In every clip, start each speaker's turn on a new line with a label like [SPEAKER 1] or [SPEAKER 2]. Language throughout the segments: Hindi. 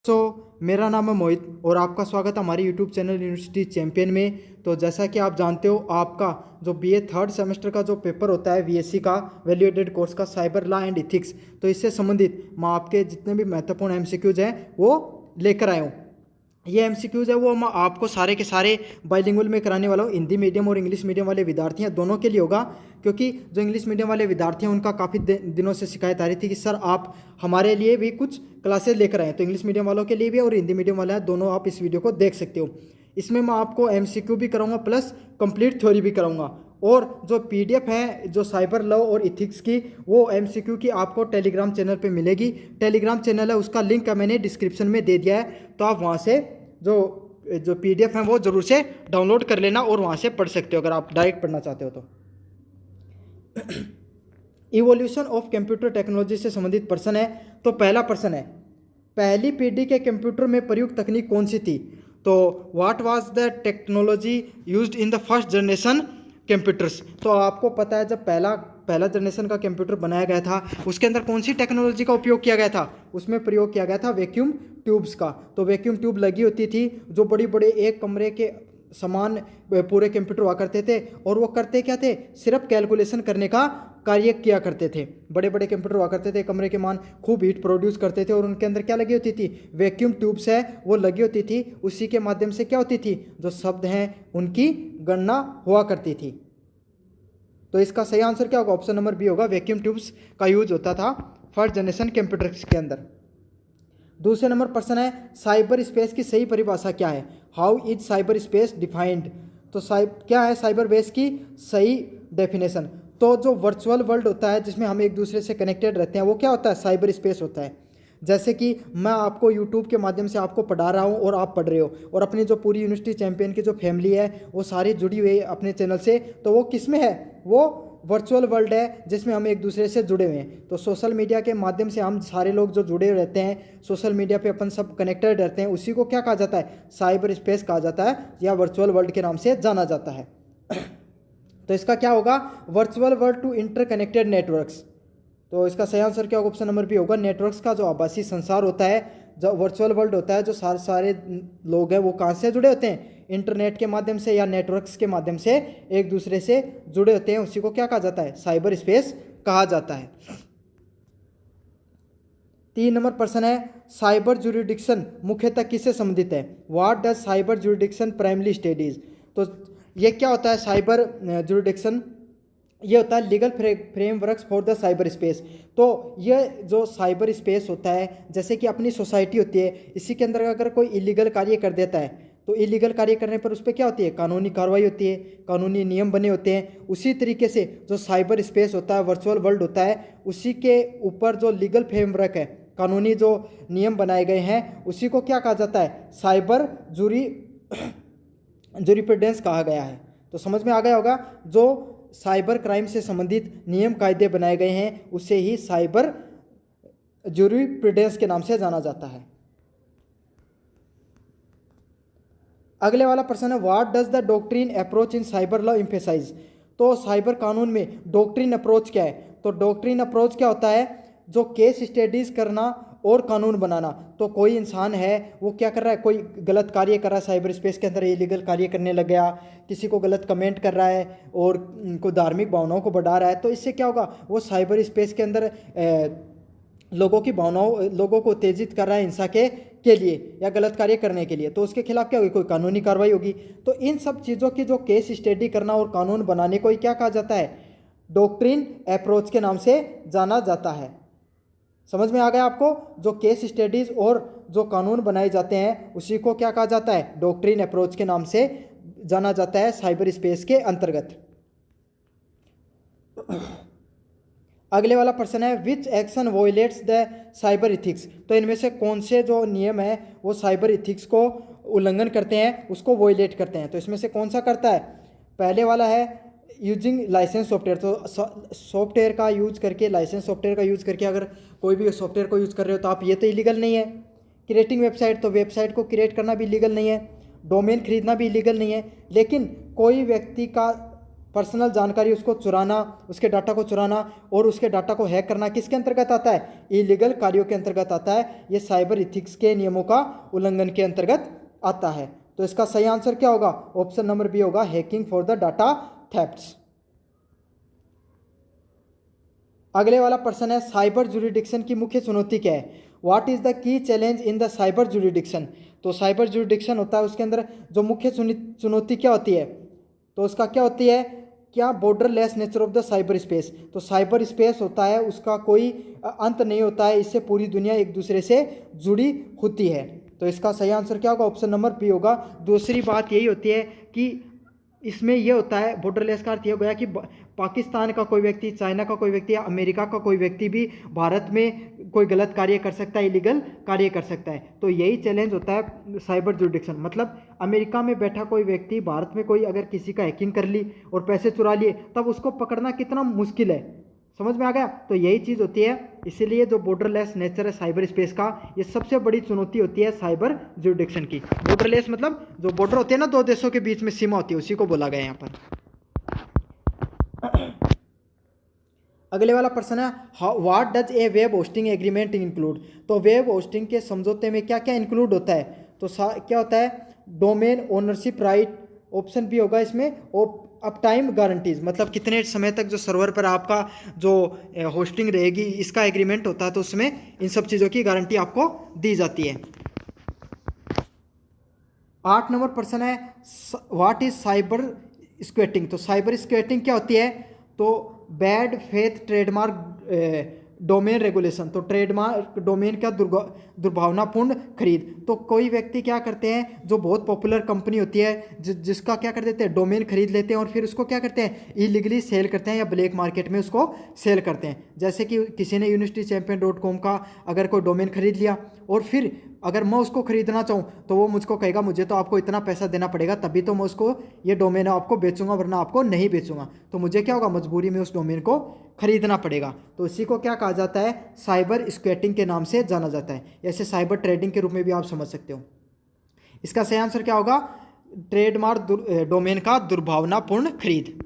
[SPEAKER 1] मेरा नाम है मोहित और आपका स्वागत है हमारे यूट्यूब चैनल यूनिवर्सिटी चैंपियन में। तो जैसा कि आप जानते हो, आपका जो बीए थर्ड सेमेस्टर का जो पेपर होता है वीएससी का वैल्यू एडेड कोर्स का साइबर लॉ एंड इथिक्स, तो इससे संबंधित मैं आपके जितने भी महत्वपूर्ण एमसीक्यूज हैं वो लेकर आया हूँ। ये एमसीक्यूज है वो मैं आपको सारे के सारे बाइलिंगुअल में कराने वाला हूँ। हिंदी मीडियम और इंग्लिश मीडियम वाले विद्यार्थी हैं, दोनों के लिए होगा, क्योंकि जो इंग्लिश मीडियम वाले विद्यार्थी हैं उनका काफ़ी दिनों से शिकायत आ रही थी कि सर आप हमारे लिए भी कुछ क्लासेस लेकर आए। तो इंग्लिश मीडियम वालों के लिए भी और हिंदी मीडियम वाले हैं, दोनों आप इस वीडियो को देख सकते हो। इसमें मैं आपको एमसीक्यू भी कराऊंगा प्लस कंप्लीट थ्योरी भी कराऊंगा, और जो पीडीएफ है जो साइबर लॉ और इथिक्स की, वो एमसीक्यू की आपको टेलीग्राम चैनल पे मिलेगी। टेलीग्राम चैनल है उसका लिंक है मैंने डिस्क्रिप्शन में दे दिया है, तो आप वहाँ से जो पीडीएफ है वो ज़रूर से डाउनलोड कर लेना और वहाँ से पढ़ सकते हो अगर आप डायरेक्ट पढ़ना चाहते हो तो। इवोल्यूशन ऑफ कंप्यूटर टेक्नोलॉजी से संबंधित प्रश्न है। तो पहला प्रश्न है, पहली पीढ़ी के कंप्यूटर में प्रयुक्त तकनीक कौन सी थी? तो what was the technology used in the first generation computers? तो आपको पता है जब पहला जनरेशन का कंप्यूटर बनाया गया था उसके अंदर कौन सी टेक्नोलॉजी का उपयोग किया गया था? उसमें प्रयोग किया गया था वैक्यूम ट्यूब्स का। तो वैक्यूम ट्यूब लगी होती थी जो बड़ी बड़े एक कमरे के समान पूरे कंप्यूटर हुआ करते थे, और वो करते क्या थे? सिर्फ कैलकुलेशन करने का कार्य किया करते थे। बड़े बड़े कंप्यूटर हुआ करते थे, कमरे के मान खूब हीट प्रोड्यूस करते थे, और उनके अंदर क्या लगी होती थी? वैक्यूम ट्यूब्स है वो लगी होती थी। उसी के माध्यम से क्या होती थी? जो शब्द हैं उनकी गणना हुआ करती थी। तो इसका सही आंसर क्या होगा? ऑप्शन नंबर बी होगा, वैक्यूम ट्यूब्स का यूज होता था फर्स्ट जनरेशन कंप्यूटर्स के अंदर। दूसरे नंबर प्रश्न है, साइबर स्पेस की सही परिभाषा क्या है? How is cyber space defined? तो क्या है साइबर स्पेस की सही डेफिनेशन? तो जो वर्चुअल वर्ल्ड होता है जिसमें हम एक दूसरे से कनेक्टेड रहते हैं वो क्या होता है? साइबर स्पेस होता है। जैसे कि मैं आपको यूट्यूब के माध्यम से आपको पढ़ा रहा हूँ और आप पढ़ रहे हो, और अपनी जो पूरी यूनिवर्सिटी चैंपियन की जो फैमिली है वो सारी जुड़ी हुई है अपने चैनल से, तो वो किस में है? वो वर्चुअल वर्ल्ड है जिसमें हम एक दूसरे से जुड़े हुए हैं। तो सोशल मीडिया के माध्यम से हम सारे लोग जो जुड़े रहते हैं, सोशल मीडिया पे अपन सब कनेक्टेड रहते हैं, उसी को क्या कहा जाता है? साइबर स्पेस कहा जाता है, या वर्चुअल वर्ल्ड के नाम से जाना जाता है। तो इसका क्या होगा? Virtual world to interconnected networks. तो इसका सही आंसर क्या होगा? ऑप्शन नंबर बी होगा। नेटवर्क्स का जो आभासी संसार होता है, जो वर्चुअल वर्ल्ड होता है, जो सारे लोग हैं वो कहाँ से जुड़े होते हैं? इंटरनेट के माध्यम से या नेटवर्क्स के माध्यम से एक दूसरे से जुड़े होते हैं, उसी को क्या कहा जाता है? साइबर स्पेस कहा जाता है। 3 नंबर प्रश्न है, साइबर ज्यूरिडिक्शन मुख्यतः किससे संबंधित है? What does cyber jurisdiction primary studies? तो ये क्या होता है साइबर ज्यूरिडिक्शन? ये होता है legal frameworks for the cyber space. तो ये जो साइबर स्पेस होता है, जैसे कि अपनी सोसाइटी होती है, इसी के अंदर अगर कोई इलीगल कार्य कर देता है तो इलीगल कार्य करने पर उस पर क्या होती है? कानूनी कार्रवाई होती है, कानूनी नियम बने होते हैं। उसी तरीके से जो साइबर स्पेस होता है, वर्चुअल वर्ल्ड होता है, उसी के ऊपर जो लीगल फ्रेमवर्क है, कानूनी जो नियम बनाए गए हैं, उसी को क्या कहा जाता है? साइबर जूरिप्रूडेंस कहा गया है। तो समझ में आ गया होगा, जो साइबर क्राइम से संबंधित नियम कायदे बनाए गए हैं उसे ही साइबर जूरिप्रूडेंस के नाम से जाना जाता है। अगले वाला प्रश्न है, what does the doctrine approach in cyber law emphasise? तो साइबर कानून में डॉक्ट्रिन अप्रोच क्या है? तो डॉक्ट्रिन अप्रोच क्या होता है? जो केस स्टडीज करना और कानून बनाना। तो कोई इंसान है वो क्या कर रहा है? कोई गलत कार्य कर रहा है साइबर स्पेस के अंदर, इलीगल कार्य करने लग गया, किसी को गलत कमेंट कर रहा है और उनको धार्मिक भावनाओं को बढ़ा रहा है, तो इससे क्या होगा? वो साइबर स्पेस के अंदर लोगों की भावनाओं, लोगों को उत्तेजित कर रहा है हिंसा के लिए या गलत कार्य करने के लिए, तो उसके खिलाफ क्या होगी? कोई कानूनी कार्रवाई होगी। तो इन सब चीज़ों की जो केस स्टडी करना और कानून बनाने को ही क्या कहा जाता है? डॉक्ट्रिन अप्रोच के नाम से जाना जाता है। समझ में आ गया आपको? जो केस स्टडीज और जो कानून बनाए जाते हैं उसी को क्या कहा जाता है? डॉक्ट्रिन अप्रोच के नाम से जाना जाता है साइबर स्पेस के अंतर्गत। अगले वाला प्रश्न है, which action violates the cyber ethics? तो इनमें से कौन से जो नियम है वो साइबर इथिक्स को उल्लंघन करते हैं, उसको वोलेट करते हैं? तो इसमें से कौन सा करता है? पहले वाला है यूजिंग लाइसेंस सॉफ्टवेयर। तो सॉफ्टवेयर का यूज करके, लाइसेंस सॉफ्टवेयर का यूज करके अगर कोई भी सॉफ्टवेयर को यूज कर रहे हो तो आप, ये तो इलीगल नहीं है। क्रिएटिंग वेबसाइट, तो वेबसाइट को क्रिएट करना भी इलीगल नहीं है। डोमेन खरीदना भी इलीगल नहीं है। लेकिन कोई व्यक्ति का पर्सनल जानकारी उसको चुराना, उसके डाटा को चुराना और उसके डाटा को हैक करना किसके अंतर्गत आता है? इलीगल कार्यों के अंतर्गत आता है। ये साइबर इथिक्स के नियमों का उल्लंघन के अंतर्गत आता है। तो इसका सही आंसर क्या होगा? ऑप्शन नंबर बी होगा, hacking for the data thefts. अगले वाला प्रश्न है, साइबर जुरिडिक्शन की मुख्य चुनौती क्या है? What is the key challenge in the cyber jurisdiction? तो साइबर जुरिडिक्शन होता है, उसके अंदर जो मुख्य चुनौती क्या होती है? तो उसका क्या होती है? क्या borderless nature of the cyber space. तो साइबर स्पेस होता है, उसका कोई अंत नहीं होता है, इससे पूरी दुनिया एक दूसरे से जुड़ी होती है। तो इसका सही आंसर क्या होगा? ऑप्शन नंबर बी होगा। दूसरी बात यही होती है कि इसमें यह होता है, बॉर्डरलेस का अर्थ यह गया कि पाकिस्तान का कोई व्यक्ति, चाइना का कोई व्यक्ति या अमेरिका का कोई व्यक्ति भी भारत में कोई गलत कार्य कर सकता है, इलीगल कार्य कर सकता है। तो यही चैलेंज होता है साइबर जुरिडिक्शन। मतलब अमेरिका में बैठा कोई व्यक्ति भारत में कोई अगर किसी का हैकिंग कर ली और पैसे चुरा लिए, तब उसको पकड़ना कितना मुश्किल है। समझ में आ गया? तो यही चीज़ होती है। इसीलिए जो बॉर्डरलेस नेचर है साइबर स्पेस का, ये सबसे बड़ी चुनौती होती है साइबर जुरिडिक्शन की। बॉर्डरलेस मतलब जो बॉर्डर होते हैं ना, दो देशों के बीच में सीमा होती है, उसी को बोला गया यहाँ पर। अगले वाला प्रश्न है, what does a web hosting agreement include? तो वेब होस्टिंग के समझौते में क्या क्या इंक्लूड होता है? तो क्या होता है? Domain ownership right, option B होगा इसमें अप टाइम गारंटीज, मतलब कितने समय तक जो सर्वर पर आपका जो होस्टिंग रहेगी इसका एग्रीमेंट होता है, तो उसमें इन सब चीज़ों की गारंटी आपको दी जाती है। 8 नंबर प्रश्न है, व्हाट इज साइबर स्क्वैटिंग? तो साइबर स्क्वैटिंग क्या होती है? तो bad faith trademark domain regulation. तो ट्रेडमार्क डोमेन का दुर्भावनापूर्ण खरीद। तो कोई व्यक्ति क्या करते हैं, जो बहुत पॉपुलर कंपनी होती है जिसका क्या कर देते हैं, डोमेन खरीद लेते हैं और फिर उसको क्या करते हैं, इलीगली सेल करते हैं या ब्लैक मार्केट में उसको सेल करते हैं। जैसे कि किसी ने universitychampion.com का अगर कोई डोमेन खरीद लिया और फिर अगर मैं उसको खरीदना चाहूँ तो वो मुझको कहेगा मुझे तो आपको इतना पैसा देना पड़ेगा तभी तो मैं उसको ये डोमेन आपको बेचूंगा, वरना आपको नहीं बेचूंगा। तो मुझे क्या होगा, मजबूरी में उस डोमेन को खरीदना पड़ेगा। तो इसी को क्या कहा जाता है? साइबर स्क्वैटिंग के नाम से जाना जाता है। ऐसे साइबर ट्रेडिंग के रूप में भी आप समझ सकते हो। इसका सही आंसर क्या होगा? ट्रेडमार्क डोमेन का दुर्भावनापूर्ण खरीद।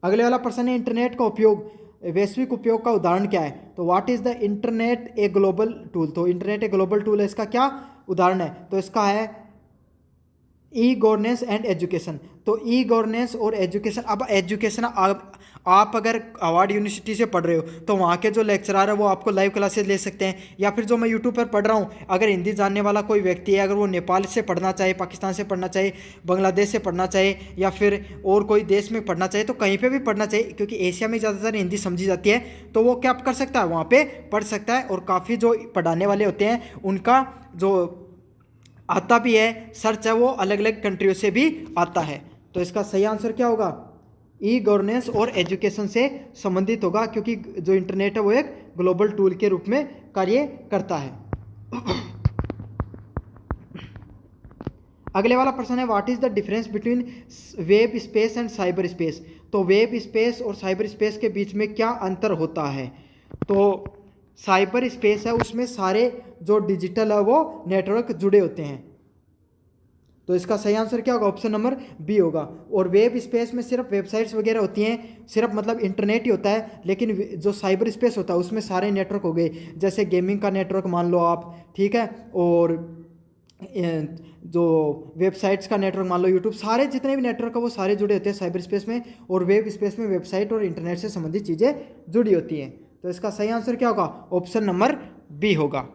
[SPEAKER 1] अगले वाला प्रश्न है, इंटरनेट का उपयोग, वैश्विक उपयोग का उदाहरण क्या है? तो what is the internet a global tool? तो इंटरनेट ए ग्लोबल टूल है, इसका क्या उदाहरण है? तो इसका है ई गवर्नेंस एंड एजुकेशन। तो ई गवर्नेंस और एजुकेशन, अब एजुकेशन आप अगर अवार्ड यूनिवर्सिटी से पढ़ रहे हो तो वहाँ के जो लेक्चरर है वो आपको लाइव क्लासेस ले सकते हैं, या फिर जो मैं यूट्यूब पर पढ़ रहा हूँ, अगर हिंदी जानने वाला कोई व्यक्ति है, अगर वो नेपाल से पढ़ना चाहे, पाकिस्तान से पढ़ना चाहे, बांग्लादेश से पढ़ना चाहे या फिर और कोई देश में पढ़ना चाहे, तो कहीं पर भी पढ़ना चाहिए, क्योंकि एशिया में ज़्यादातर हिंदी समझी जाती है, तो वो क्या कर सकता है, वहाँ पर पढ़ सकता है। और काफ़ी जो पढ़ाने वाले होते हैं उनका जो आता भी है सर्च है, वो अलग अलग कंट्रियों से भी आता है। तो इसका सही आंसर क्या होगा? ई गवर्नेंस और एजुकेशन से संबंधित होगा, क्योंकि जो इंटरनेट है वो एक ग्लोबल टूल के रूप में कार्य करता है। अगले वाला प्रश्न है, what is the difference between web space and cyber space? तो वेब स्पेस और साइबर स्पेस के बीच में क्या अंतर होता है? तो साइबर स्पेस है, उसमें सारे जो डिजिटल है वो नेटवर्क जुड़े होते हैं। तो इसका सही आंसर क्या होगा? ऑप्शन नंबर बी होगा। और वेब स्पेस में सिर्फ वेबसाइट्स वगैरह होती हैं, सिर्फ मतलब इंटरनेट ही होता है, लेकिन जो साइबर स्पेस होता है उसमें सारे नेटवर्क हो गए, जैसे गेमिंग का नेटवर्क मान लो आप, ठीक है, और जो वेबसाइट्स का नेटवर्क मान लो यूट्यूब, सारे जितने भी नेटवर्क है वो सारे जुड़े होते हैं साइबर स्पेस में। और वेब स्पेस में वेबसाइट और इंटरनेट से संबंधित चीज़ें जुड़ी होती हैं। तो इसका सही आंसर क्या होगा? ऑप्शन नंबर बी होगा।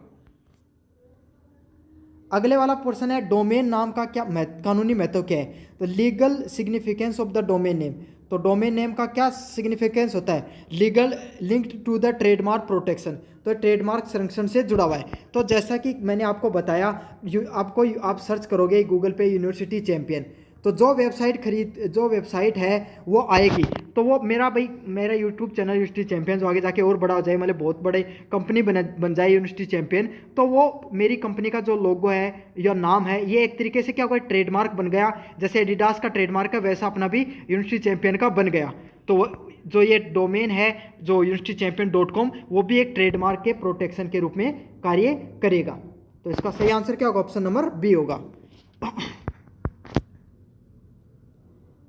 [SPEAKER 1] अगले वाला पोर्शन है, डोमेन नाम का क्या कानूनी महत्व क्या है? तो legal significance of the domain name. तो डोमेन नेम का क्या सिग्निफिकेंस होता है? Legal linked to the trademark protection. तो ट्रेडमार्क संरक्षण से जुड़ा हुआ है। तो जैसा कि मैंने आपको बताया, आप सर्च करोगे गूगल पे यूनिवर्सिटी चैंपियन, तो जो वेबसाइट है वो आएगी, तो वो मेरा यूट्यूब चैनल यूनिवर्सिटी चैंपियन जो आगे जाके और बड़ा हो जाए, मतलब बहुत बड़े कंपनी बन जाए यूनिवर्सिटी चैंपियन, तो वो मेरी कंपनी का जो लोगो है या नाम है, ये एक तरीके से क्या हुआ, ट्रेडमार्क बन गया। जैसे एडिडास का ट्रेडमार्क है, वैसा अपना भी यूनिवर्सिटी चैंपियन का बन गया। तो जो ये डोमेन है जो universitychampion.com, वो भी एक ट्रेडमार्क के प्रोटेक्शन के रूप में कार्य करेगा। तो इसका सही आंसर क्या होगा? ऑप्शन नंबर बी होगा।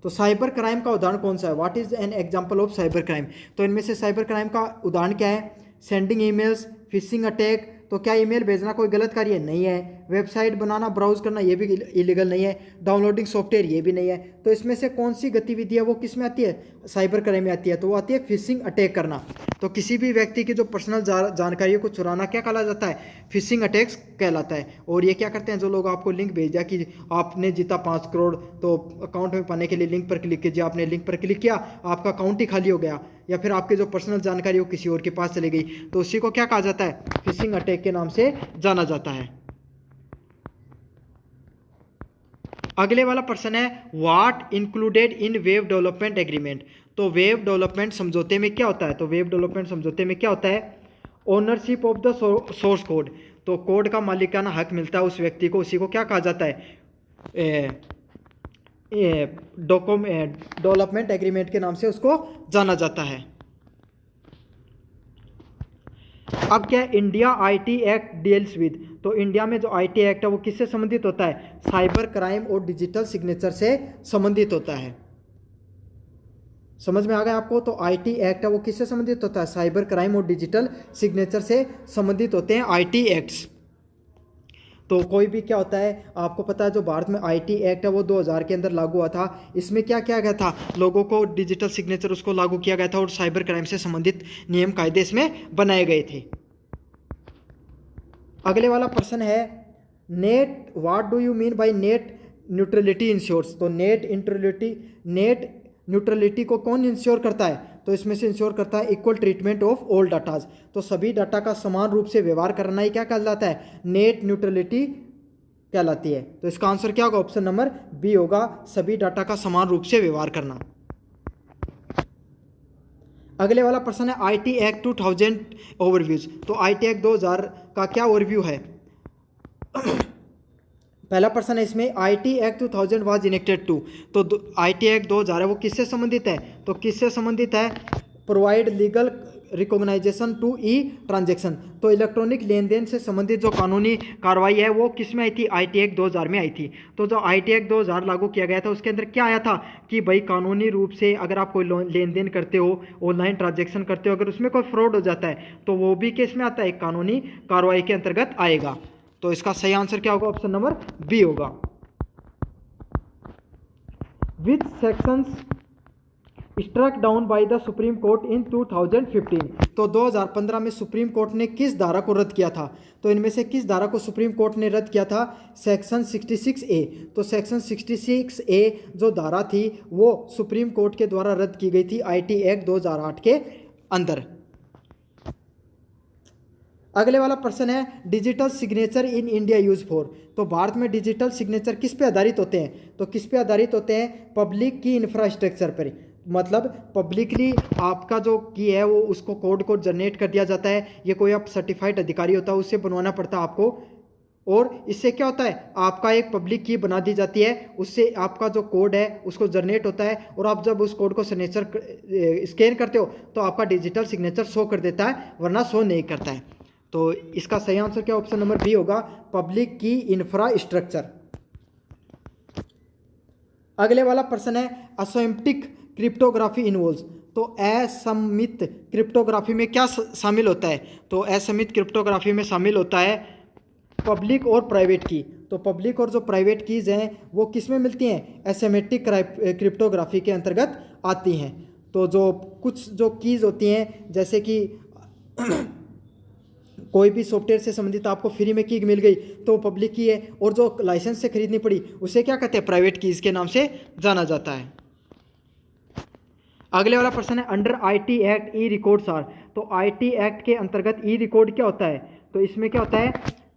[SPEAKER 1] तो साइबर क्राइम का उदाहरण कौन सा है? What is an example of cyber crime? तो इनमें से साइबर क्राइम का उदाहरण क्या है? सेंडिंग ईमेल्स, फिशिंग अटैक, तो क्या ईमेल भेजना कोई गलत कार्य नहीं है? वेबसाइट बनाना, ब्राउज करना, ये भी इलीगल नहीं है? डाउनलोडिंग सॉफ्टवेयर, ये भी नहीं है? तो इसमें से कौन सी गतिविधि है वो किस में आती है? साइबर क्राइम में आती है। तो वो आती है फिशिंग अटैक करना। तो किसी भी व्यक्ति की जो पर्सनल जानकारियों को चुराना क्या कहला जाता है? फिशिंग अटैक्स कहलाता है। और ये क्या करते हैं, जो लोग आपको लिंक भेज दिया कि आपने जीता 5 करोड़, तो अकाउंट में पाने के लिए लिंक पर क्लिक कीजिए, आपने लिंक पर क्लिक किया, आपका अकाउंट ही खाली हो गया, या फिर आपके जो पर्सनल जानकारी वो किसी और के पास चली गई, तो उसी को क्या कहा जाता है? फिशिंग अटैक के नाम से जाना जाता है। अगले वाला प्रश्न है, what included in web development agreement? तो वेब डेवलपमेंट समझौते में क्या होता है? तो वेब डेवलपमेंट समझौते में क्या होता है? Ownership of the source code, तो कोड का मालिकाना हक मिलता है उस व्यक्ति को, उसी को क्या कहा जाता है? डेवलपमेंट एग्रीमेंट के नाम से उसको जाना जाता है। अब क्या India IT act deals with? तो इंडिया में जो आईटी एक्ट है वो किससे संबंधित होता है? साइबर क्राइम और डिजिटल सिग्नेचर से संबंधित होता है। समझ में आ गया आपको? तो आईटी एक्ट है वो किससे संबंधित होता है? साइबर क्राइम और डिजिटल सिग्नेचर से संबंधित होते हैं आईटी एक्ट्स। तो कोई भी क्या होता है, आपको पता है जो भारत में आईटी एक्ट है वो 2000 के अंदर लागू हुआ था। इसमें क्या किया गया था? लोगों को डिजिटल सिग्नेचर उसको लागू किया गया था और साइबर क्राइम से संबंधित नियम कायदे इसमें बनाए गए थे। अगले वाला प्रश्न है, net what do you mean by net neutrality ensures? तो नेट न्यूट्रलिटी को कौन इंश्योर करता है? तो इसमें से इंश्योर करता है equal treatment of all datas. तो सभी डाटा का समान रूप से व्यवहार करना ही क्या कहलाता है? नेट न्यूट्रलिटी कहलाती है। तो इसका आंसर क्या होगा? ऑप्शन नंबर बी होगा, सभी डाटा का समान रूप से व्यवहार करना। अगले वाला प्रश्न है, आईटी एक्ट 2000 ओवरव्यूज। तो आईटी एक्ट 2000 का क्या ओवरव्यू है? पहला प्रश्न है इसमें, IT act 2000 was enacted to. तो आईटी एक्ट 2000 है वो किससे संबंधित है? तो किससे संबंधित है? Provide legal recognisation to e transaction. तो इलेक्ट्रॉनिक लेन देन से संबंधित जो कानूनी कार्रवाई है वो किस में आई थी? आईटी एक्ट 2000 में आई थी। तो जो आईटी एक्ट 2000 लागू किया गया था उसके अंदर क्या आया था कि भाई कानूनी रूप से अगर आप कोई लेन देन करते हो, ऑनलाइन ट्रांजैक्शन करते हो, अगर उसमें कोई फ्रॉड हो जाता है तो वो भी किस में आता है? कानूनी कार्रवाई के अंतर्गत आएगा। तो इसका सही आंसर क्या होगा? ऑप्शन नंबर बी होगा। Which sections struck down by the Supreme Court in 2015? तो 2015 में सुप्रीम कोर्ट ने किस धारा को रद्द किया था? तो इनमें से किस धारा को सुप्रीम कोर्ट ने रद्द किया था? Section 66A। तो सेक्शन 66A जो धारा थी वो सुप्रीम कोर्ट के द्वारा रद्द की गई थी आईटी एक्ट 2008 के अंदर। अगले वाला प्रश्न है, digital signature in India use for. तो भारत में डिजिटल सिग्नेचर किस पे आधारित होते हैं? तो किस पे आधारित होते हैं? पब्लिक की इंफ्रास्ट्रक्चर पर। मतलब पब्लिकली आपका जो की है वो उसको कोड जनरेट कर दिया जाता है। ये कोई आप सर्टिफाइड अधिकारी होता है उससे बनवाना पड़ता है आपको, और इससे क्या होता है? आपका एक पब्लिक की बना दी जाती है, उससे आपका जो कोड है उसको जनरेट होता है, और आप जब उस कोड को सिग्नेचर स्कैन करते हो तो आपका डिजिटल सिग्नेचर शो कर देता है, वरना शो नहीं करता है। तो इसका सही आंसर क्या? ऑप्शन नंबर बी होगा, पब्लिक की इंफ्रास्ट्रक्चर। अगले वाला प्रश्न है, असिम्प्टिक क्रिप्टोग्राफी इन्वॉल्व्स। तो असमित क्रिप्टोग्राफी में क्या शामिल होता है? तो असमित क्रिप्टोग्राफी में शामिल होता है पब्लिक और प्राइवेट की। तो पब्लिक और जो प्राइवेट कीज़ हैं वो किस में मिलती हैं? एसिमेट्रिक क्रिप्टोग्राफी के अंतर्गत आती हैं। तो जो कुछ जो कीज़ होती हैं, जैसे कि कोई भी सॉफ्टवेयर से संबंधित आपको फ्री में की मिल गई तो पब्लिक की है, और जो लाइसेंस से खरीदनी पड़ी उसे क्या कहते हैं? प्राइवेट कीज़ के नाम से जाना जाता है। अगले वाला प्रश्न है, under IT act e records are. तो आईटी एक्ट के अंतर्गत ई रिकॉर्ड क्या होता है? तो इसमें क्या होता है?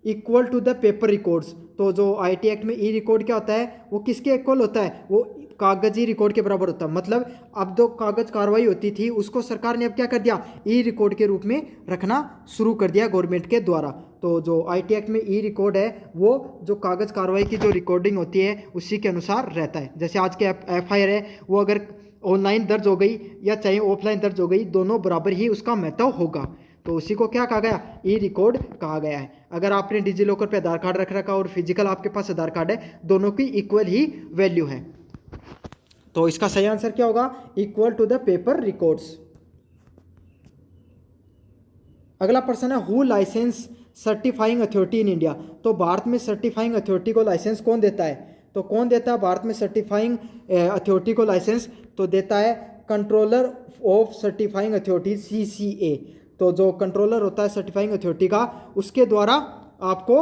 [SPEAKER 1] Equal to the paper records. तो जो आईटी एक्ट में ई रिकॉर्ड क्या होता है? वो किसके इक्वल होता है? वो कागजी रिकॉर्ड के बराबर होता है। मतलब अब जो कागज कार्रवाई होती थी उसको सरकार ने अब क्या कर दिया? ई रिकॉर्ड के रूप में रखना शुरू कर दिया गवर्नमेंट के द्वारा। तो जो आईटी एक्ट में ई रिकॉर्ड है वो जो कागज कार्रवाई की जो रिकॉर्डिंग होती है उसी के अनुसार रहता है। जैसे आज के एफआईआर है वो अगर ऑनलाइन दर्ज हो गई या चाहे ऑफलाइन दर्ज हो गई, दोनों बराबर ही उसका महत्व होगा। तो उसी को क्या कहा गया? ई रिकॉर्ड कहा गया है। अगर आपने डिजी लॉकर पे आधार कार्ड रख रखा और फिजिकल आपके पास आधार कार्ड है, दोनों की इक्वल ही वैल्यू है। तो इसका सही आंसर क्या होगा? Equal to the paper records. अगला प्रश्न है, who license certifying authority in India. तो भारत में सर्टिफाइंग अथॉरिटी को लाइसेंस कौन देता है? तो कौन देता है भारत में सर्टिफाइंग अथॉरिटी को लाइसेंस? तो देता है controller of certifying authority, CCA। तो जो कंट्रोलर होता है सर्टिफाइंग अथॉरिटी का, उसके द्वारा आपको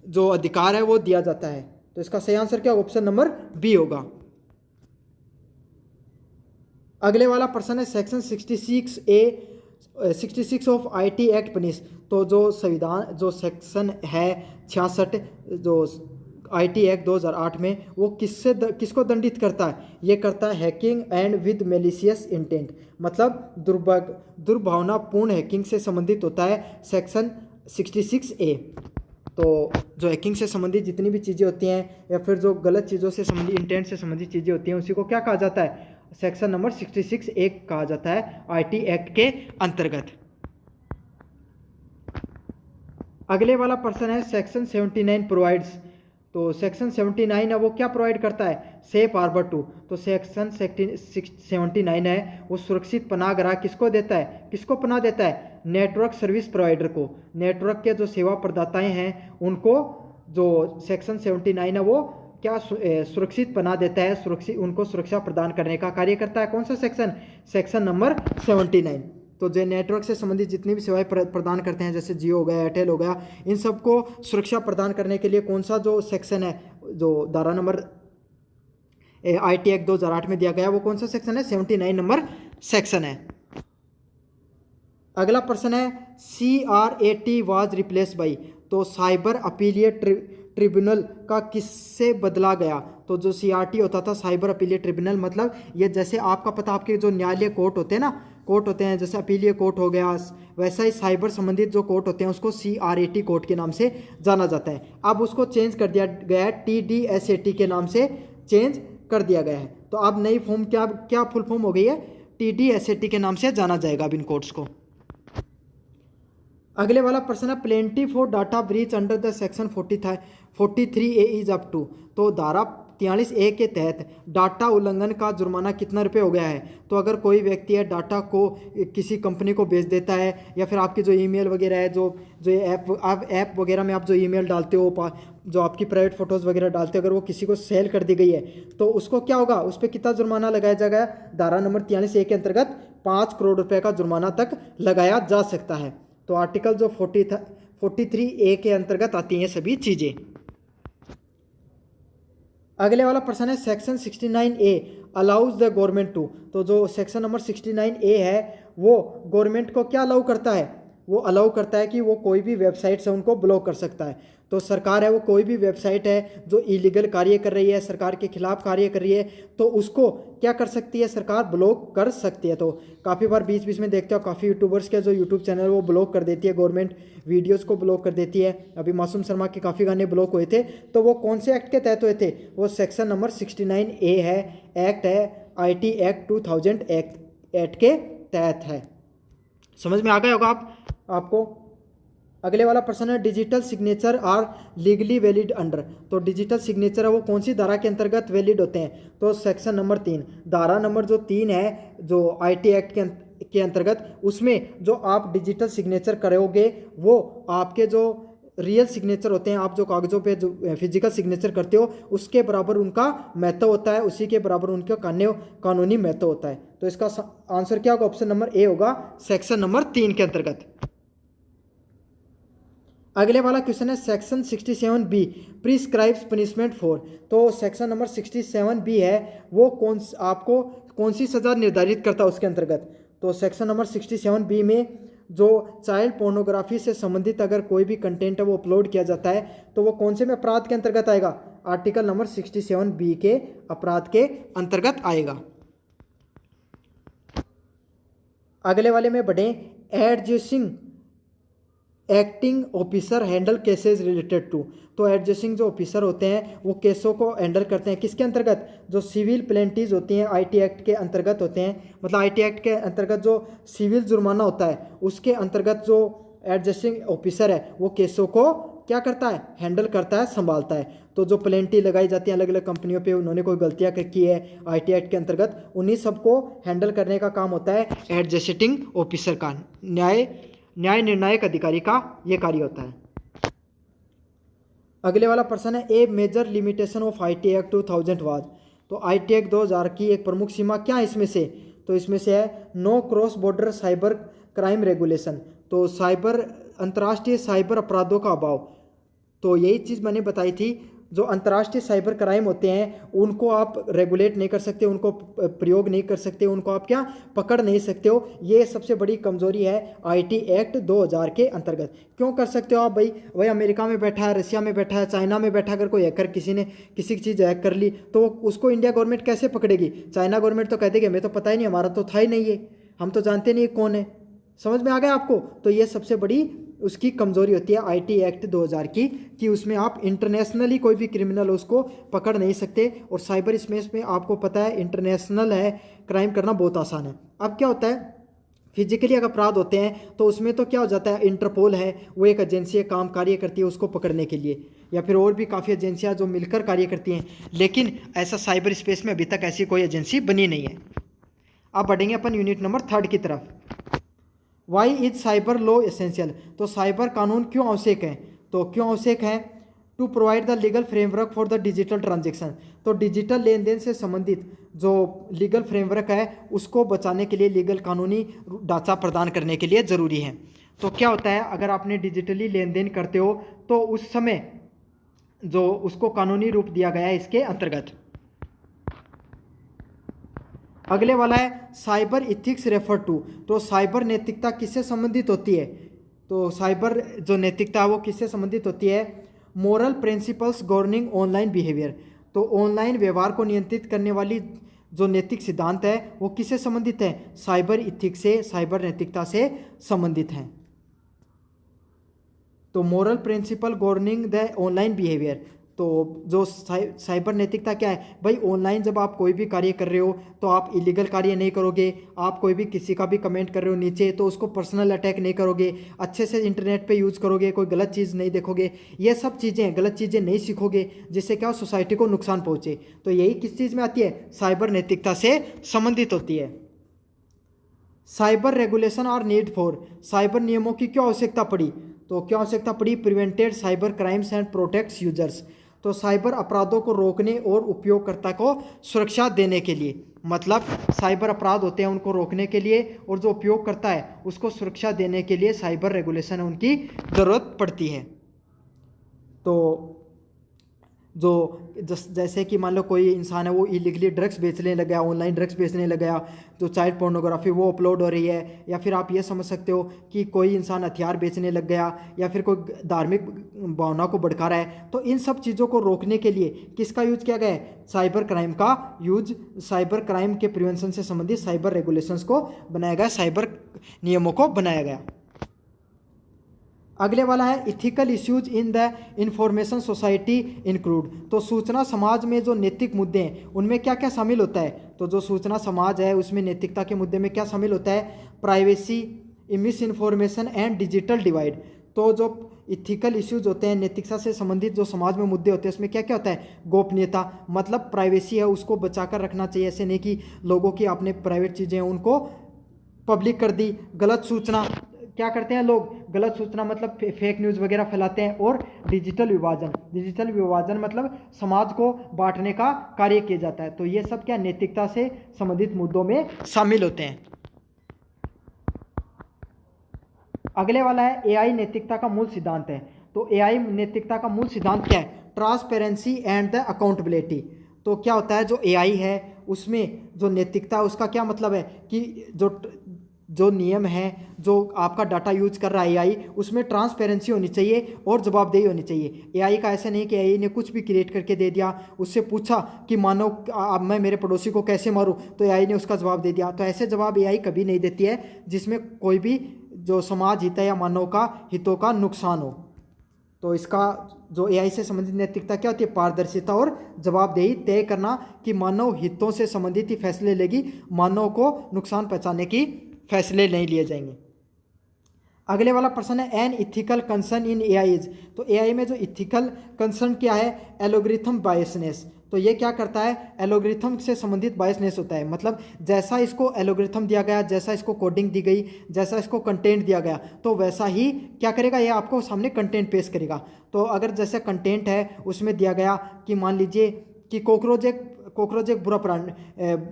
[SPEAKER 1] जो अधिकार है वो दिया जाता है। तो इसका सही आंसर क्या? ऑप्शन नंबर बी होगा। अगले वाला प्रश्न है, section 66 of IT act punish. तो जो संविधान जो सेक्शन है 66 जो IT एक्ट 2008 में, वो किसको दंडित करता है? ये करता है hacking and with malicious intent, मतलब दुर्भावनापूर्ण हैकिंग से संबंधित होता है सेक्शन 66A। तो जो हैकिंग से संबंधित जितनी भी चीज़ें होती हैं या फिर जो गलत चीज़ों से संबंधित इंटेंट से संबंधित चीज़ें होती हैं, उसी को क्या कहा जाता है? सेक्शन नंबर 66A कहा जाता है IT एक्ट के अंतर्गत। अगले वाला प्रश्न है, सेक्शन 79 प्रोवाइड्स। तो सेक्शन 79 है वो क्या प्रोवाइड करता है? Safe harbour 2। तो सेक्शन 79 है वो सुरक्षित पनाह गृह किसको देता है? किसको पनाह देता है? नेटवर्क सर्विस प्रोवाइडर को। नेटवर्क के जो सेवा प्रदाताएं हैं उनको जो सेक्शन 79 है वो क्या सुरक्षित पनाह देता है, उनको सुरक्षा प्रदान करने का कार्य करता है। कौन सा सेक्शन? Section number 79। तो जो नेटवर्क से संबंधित जितनी भी सेवाएं प्रदान करते हैं, जैसे जियो हो गया, एयरटेल हो गया, इन सबको सुरक्षा प्रदान करने के लिए कौन सा जो सेक्शन है, जो धारा नंबर IT एक्ट 2008 में दिया गया, वो कौन सा सेक्शन है? 79 नंबर सेक्शन है। अगला प्रश्न है, CRAT वाज रिप्लेस बाई। तो साइबर अपीलिएट ट्रिब्यूनल का किससे बदला गया? तो जो CRT होता था, साइबर अपीलिएट ट्रिब्यूनल, मतलब ये जैसे आपका पता, आपके जो न्यायालय कोर्ट होते हैं ना, कोर्ट होते हैं, जैसे अपीलीय कोर्ट हो गया, वैसा ही साइबर संबंधित जो कोर्ट होते हैं उसको CRAT कोर्ट के नाम से जाना जाता है। अब उसको चेंज कर दिया गया है, TDSAT के नाम से चेंज कर दिया गया है। तो अब नई फॉर्म क्या फुल फॉर्म हो गई है? TDSAT के नाम से जाना जाएगा अब इन कोर्ट्स को। अगले वाला प्रश्न है, penalty for data breach under the section 43A is up to. तो धारा 43A के तहत डाटा उल्लंघन का जुर्माना कितना रुपये हो गया है? तो अगर कोई व्यक्ति है डाटा को किसी कंपनी को बेच देता है, या फिर आपकी जो ईमेल वगैरह है, जो ऐप वगैरह में आप जो ईमेल डालते हो, जो आपकी प्राइवेट फ़ोटोज़ वगैरह डालते हो, अगर वो किसी को सेल कर दी गई है तो उसको क्या होगा? उस पर कितना जुर्माना लगाया जाएगा? धारा नंबर 43A के अंतर्गत 5 करोड़ रुपये का जुर्माना तक लगाया जा सकता है। तो आर्टिकल जो 43A के अंतर्गत आती हैं सभी चीज़ें। अगले वाला प्रश्न है, section 69A allows the government to. तो जो सेक्शन नंबर 69A है वो गवर्नमेंट को क्या अलाउ करता है? वो अलाउ करता है कि वो कोई भी वेबसाइट से उनको ब्लॉक कर सकता है। तो सरकार है वो कोई भी वेबसाइट है जो इलीगल कार्य कर रही है, सरकार के खिलाफ कार्य कर रही है, तो उसको क्या कर सकती है? सरकार ब्लॉक कर सकती है। तो काफ़ी बार बीच बीच में देखते हो काफ़ी यूट्यूबर्स के जो यूट्यूब चैनल वो ब्लॉक कर देती है, गवर्नमेंट वीडियोस को ब्लॉक कर देती है। अभी मासूम शर्मा के काफ़ी गाने ब्लॉक हुए थे, तो वो कौन से एक्ट के तहत हुए थे? वो सेक्शन नंबर 69A है, एक्ट है IT एक्ट 2000 एक्ट के तहत है। समझ में आ गया होगा आपको। अगले वाला प्रश्न है, digital signature are legally valid under. तो डिजिटल सिग्नेचर है वो कौन सी धारा के अंतर्गत वैलिड होते हैं? तो सेक्शन नंबर 3, धारा नंबर जो 3 है जो IT एक्ट के अंतर्गत, उसमें जो आप डिजिटल सिग्नेचर करोगे वो आपके जो रियल सिग्नेचर होते हैं, आप जो कागज़ों पे जो फिजिकल सिग्नेचर करते हो उसके बराबर उनका महत्व होता है, उसी के बराबर उनका कानूनी महत्व होता है। तो इसका आंसर क्या होगा? ऑप्शन नंबर A होगा, सेक्शन नंबर 3 के अंतर्गत। अगले वाला क्वेश्चन है, section 67B prescribes punishment for. तो सेक्शन नंबर 67B है वो आपको कौन सी सज़ा निर्धारित करता है उसके अंतर्गत? तो सेक्शन नंबर 67B में जो चाइल्ड पोर्नोग्राफी से संबंधित अगर कोई भी कंटेंट है वो अपलोड किया जाता है तो वो कौन से में अपराध के अंतर्गत आएगा? आर्टिकल नंबर 67B के अपराध के अंतर्गत आएगा। अगले वाले में बढ़े, adjudicating acting officer handle cases related to. तो एडजेसिंग जो ऑफिसर होते हैं वो केसों को हैंडल करते हैं किसके अंतर्गत? जो सिविल पेनल्टीज होती हैं IT एक्ट के अंतर्गत होते हैं, मतलब IT एक्ट के अंतर्गत जो सिविल जुर्माना होता है उसके अंतर्गत जो एडजेसिंग ऑफिसर है वो केसों को क्या करता है, हैंडल करता है, संभालता है। तो जो पेनल्टी लगाई जाती है अलग अलग कंपनियों पे, उन्होंने कोई गलतियां की है आईटी एक्ट के अंतर्गत, उन्हीं सबको हैंडल करने का काम होता है एडजस्टिंग ऑफिसर का, न्याय निर्णायक अधिकारी का ये कार्य होता है। अगले वाला प्रश्न है, a major limitation of IT act 2000 was. तो आईटी एक्ट 2000 की एक प्रमुख सीमा क्या है इसमें से, तो इसमें से है no cross border cyber crime regulation. तो साइबर अंतर्राष्ट्रीय साइबर अपराधों का अभाव। तो यही चीज़ मैंने बताई थी, जो अंतर्राष्ट्रीय साइबर क्राइम होते हैं उनको आप रेगुलेट नहीं कर सकते, उनको प्रयोग नहीं कर सकते, उनको आप क्या पकड़ नहीं सकते हो। ये सबसे बड़ी कमजोरी है आईटी एक्ट 2000 के अंतर्गत। क्यों कर सकते हो आप भाई, वही अमेरिका में बैठा है, रशिया में बैठा है, चाइना में बैठा, अगर कोई हैकर किसी ने किसी की चीज़ हैक कर ली तो उसको इंडिया गवर्नमेंट कैसे पकड़ेगी। चाइना गवर्नमेंट तो कह देगी हमें तो पता ही नहीं, हमारा तो था ही नहीं है, हम तो जानते नहीं कौन है। समझ में आ गया आपको। तो ये सबसे बड़ी उसकी कमजोरी होती है आईटी एक्ट 2000 की, कि उसमें आप इंटरनेशनली कोई भी क्रिमिनल उसको पकड़ नहीं सकते। और साइबर स्पेस में आपको पता है इंटरनेशनल है, क्राइम करना बहुत आसान है। अब क्या होता है, फिजिकली अगर अपराध होते हैं तो उसमें तो क्या हो जाता है, इंटरपोल है वो एक एजेंसी है, काम कार्य करती है उसको पकड़ने के लिए, या फिर और भी काफ़ी एजेंसियां जो मिलकर कार्य करती हैं। लेकिन ऐसा साइबर स्पेस में अभी तक ऐसी कोई एजेंसी बनी नहीं है। अब बढ़ेंगे अपन यूनिट नंबर 3 की तरफ। Why is cyber law essential. तो साइबर कानून क्यों आवश्यक है, तो क्यों आवश्यक है, to provide the legal framework for the digital transaction. तो डिजिटल लेन देन से संबंधित जो लीगल फ्रेमवर्क है उसको बचाने के लिए, लीगल कानूनी ढांचा प्रदान करने के लिए ज़रूरी है। तो क्या होता है, अगर आपने डिजिटली लेन देन करते हो तो उस समय जो उसको कानूनी रूप दिया गया है इसके अंतर्गत। अगले वाला है साइबर इथिक्स रेफर टू। तो साइबर नैतिकता किससे संबंधित होती है, तो साइबर जो नैतिकता है वो किससे संबंधित होती है, moral principles governing online behaviour. तो ऑनलाइन व्यवहार को नियंत्रित करने वाली जो नैतिक सिद्धांत है वो किससे संबंधित है, साइबर इथिक्स से, साइबर नैतिकता से संबंधित हैं। तो moral principle governing the online behaviour. तो जो साइबर नैतिकता क्या है भाई, ऑनलाइन जब आप कोई भी कार्य कर रहे हो तो आप इलीगल कार्य नहीं करोगे, आप कोई भी किसी का भी कमेंट कर रहे हो नीचे तो उसको पर्सनल अटैक नहीं करोगे, अच्छे से इंटरनेट पे यूज़ करोगे, कोई गलत चीज़ नहीं देखोगे, ये सब चीज़ें गलत चीज़ें नहीं सीखोगे जिससे क्या सोसाइटी को नुकसान पहुँचे। तो यही किस चीज़ में आती है, साइबर नैतिकता से संबंधित होती है। साइबर रेगुलेशन और नीड फॉर। साइबर नियमों की क्यों आवश्यकता पड़ी, तो क्यों आवश्यकता पड़ी, prevented cyber crimes and protects users. तो साइबर अपराधों को रोकने और उपयोगकर्ता को सुरक्षा देने के लिए, मतलब साइबर अपराध होते हैं उनको रोकने के लिए, और जो उपयोग करता है उसको सुरक्षा देने के लिए साइबर रेगुलेशन उनकी ज़रूरत पड़ती है। तो जो जैसे कि मान लो कोई इंसान है वो इलीगली ड्रग्स बेचने लग गया, ऑनलाइन ड्रग्स बेचने लग गया, जो चाइल्ड पोर्नोग्राफी वो अपलोड हो रही है, या फिर आप ये समझ सकते हो कि कोई इंसान हथियार बेचने लग गया, या फिर कोई धार्मिक भावना को भड़का रहा है। तो इन सब चीज़ों को रोकने के लिए किसका यूज किया गया है, साइबर क्राइम का यूज, साइबर क्राइम के प्रिवेंशन से संबंधित साइबर रेगुलेशंस को बनाया गया, साइबर नियमों को बनाया गया। अगले वाला है ethical issues in the information society include. तो सूचना समाज में जो नैतिक मुद्दे हैं उनमें क्या क्या शामिल होता है, तो जो सूचना समाज है उसमें नैतिकता के मुद्दे में क्या शामिल होता है, privacy, miss information and digital divide. तो जो इथिकल इश्यूज होते हैं, नैतिकता से संबंधित जो समाज में मुद्दे होते हैं उसमें क्या क्या होता है, गोपनीयता, मतलब प्राइवेसी है उसको बचाकर रखना चाहिए, ऐसे नहीं कि लोगों की अपने प्राइवेट चीज़ें हैं उनको पब्लिक कर दी। गलत सूचना, क्या करते हैं लोग, गलत सूचना मतलब फेक न्यूज़ वगैरह फैलाते हैं। और डिजिटल विभाजन, डिजिटल विभाजन मतलब समाज को बांटने का कार्य किया जाता है। तो ये सब क्या नैतिकता से संबंधित मुद्दों में शामिल होते हैं। अगले वाला है एआई नैतिकता का मूल सिद्धांत है। तो एआई नैतिकता का मूल सिद्धांत क्या है, ट्रांसपेरेंसी एंड द अकाउंटेबिलिटी। तो क्या होता है, जो एआई है उसमें जो नैतिकता उसका क्या मतलब है कि जो नियम है, जो आपका डाटा यूज कर रहा है एआई, उसमें ट्रांसपेरेंसी होनी चाहिए और जवाबदेही होनी चाहिए। एआई का ऐसा नहीं कि एआई ने कुछ भी क्रिएट करके दे दिया, उससे पूछा कि मानो अब मैं मेरे पड़ोसी को कैसे मारूं, तो एआई ने उसका जवाब दे दिया। तो ऐसे जवाब एआई कभी नहीं देती है जिसमें कोई भी जो समाज हित है या मानव का हितों का नुकसान हो। तो इसका जो एआई से संबंधित नैतिकता क्या होती है, पारदर्शिता और जवाबदेही तय करना कि मानव हितों से संबंधित ही फैसले लेगी, मानव को नुकसान पहुंचाने की फैसले नहीं लिए जाएंगे। अगले वाला प्रश्न है an ethical concern in AI is. तो एआई में जो इथिकल कंसर्न क्या है, एल्गोरिथम बायसनेस। तो ये क्या करता है, एल्गोरिथम से संबंधित बायसनेस होता है, मतलब जैसा इसको एल्गोरिथम दिया गया, जैसा इसको कोडिंग दी गई, जैसा इसको कंटेंट दिया गया, तो वैसा ही क्या करेगा, ये आपको सामने कंटेंट पेश करेगा। तो अगर जैसे कंटेंट है उसमें दिया गया कि मान लीजिए कि कॉकरोच एक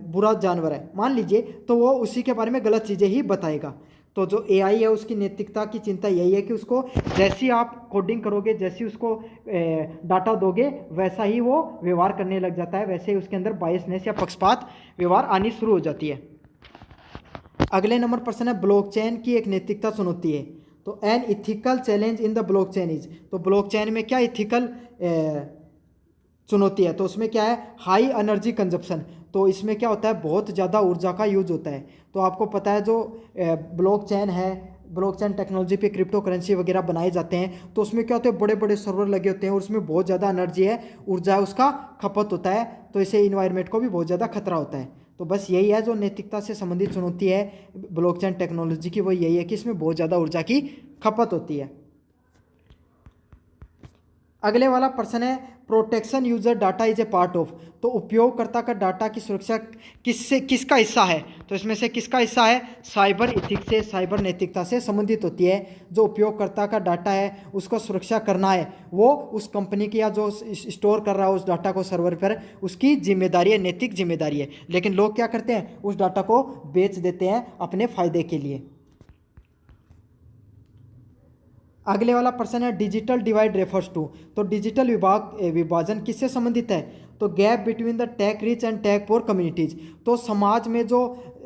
[SPEAKER 1] बुरा जानवर है मान लीजिए, तो वो उसी के बारे में गलत चीज़ें ही बताएगा। तो जो एआई है उसकी नैतिकता की चिंता यही है कि उसको जैसी आप कोडिंग करोगे, जैसी उसको डाटा दोगे, वैसा ही वो व्यवहार करने लग जाता है, वैसे ही उसके अंदर बायसनेस या पक्षपात व्यवहार आनी शुरू हो जाती है। अगले नंबर प्रश्न है ब्लॉकचेन की एक नैतिकता चुनौती है। तो an ethical challenge in the blockchain is. तो ब्लॉकचेन में क्या इथिकल चुनौती है, तो उसमें क्या है, हाई एनर्जी कंजप्शन। तो इसमें क्या होता है, बहुत ज़्यादा ऊर्जा का यूज होता है। तो आपको पता है जो ब्लॉकचेन है, ब्लॉकचेन टेक्नोलॉजी पे क्रिप्टो करेंसी वगैरह बनाए जाते हैं, तो उसमें क्या होता है, बड़े बड़े सर्वर लगे होते हैं और उसमें बहुत ज़्यादा एनर्जी है, ऊर्जा है, उसका खपत होता है। तो इससे इन्वायरमेंट को भी बहुत ज़्यादा खतरा होता है। तो बस यही है जो नैतिकता से संबंधित चुनौती है ब्लॉकचेन टेक्नोलॉजी की, वो यही है कि इसमें बहुत ज़्यादा ऊर्जा की खपत होती है। अगले वाला प्रश्न है protection user data is a part of. तो उपयोगकर्ता का डाटा की सुरक्षा किसका हिस्सा है, तो इसमें से किसका हिस्सा है, साइबर इथिक्स से, साइबर नैतिकता से संबंधित होती है। जो उपयोगकर्ता का डाटा है उसको सुरक्षा करना है, वो उस कंपनी की या जो स्टोर कर रहा है उस डाटा को सर्वर पर, उसकी जिम्मेदारी है, नैतिक जिम्मेदारी है। लेकिन लोग क्या करते हैं, उस डाटा को बेच देते हैं अपने फायदे के लिए। अगले वाला प्रश्न है डिजिटल डिवाइड रेफर्स टू। तो डिजिटल विभाजन किससे संबंधित है, तो gap between the tech rich and tech poor communities. तो समाज में जो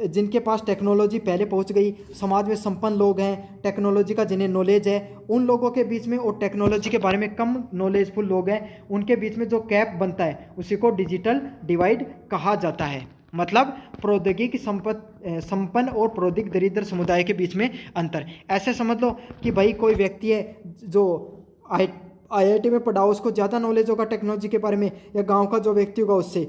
[SPEAKER 1] जिनके पास टेक्नोलॉजी पहले पहुंच गई, समाज में संपन्न लोग हैं, टेक्नोलॉजी का जिन्हें नॉलेज है, उन लोगों के बीच में, और टेक्नोलॉजी के बारे में कम नॉलेजफुल लोग हैं, उनके बीच में जो गैप बनता है उसी को डिजिटल डिवाइड कहा जाता है। मतलब प्रौद्योगिकी संपन्न और प्रौद्योगिक दरिद्र समुदाय के बीच में अंतर। ऐसे समझ लो कि भाई कोई व्यक्ति है जो आईआईटी में पढ़ा, उसको ज़्यादा नॉलेज होगा टेक्नोलॉजी के बारे में, या गांव का जो व्यक्ति होगा उससे।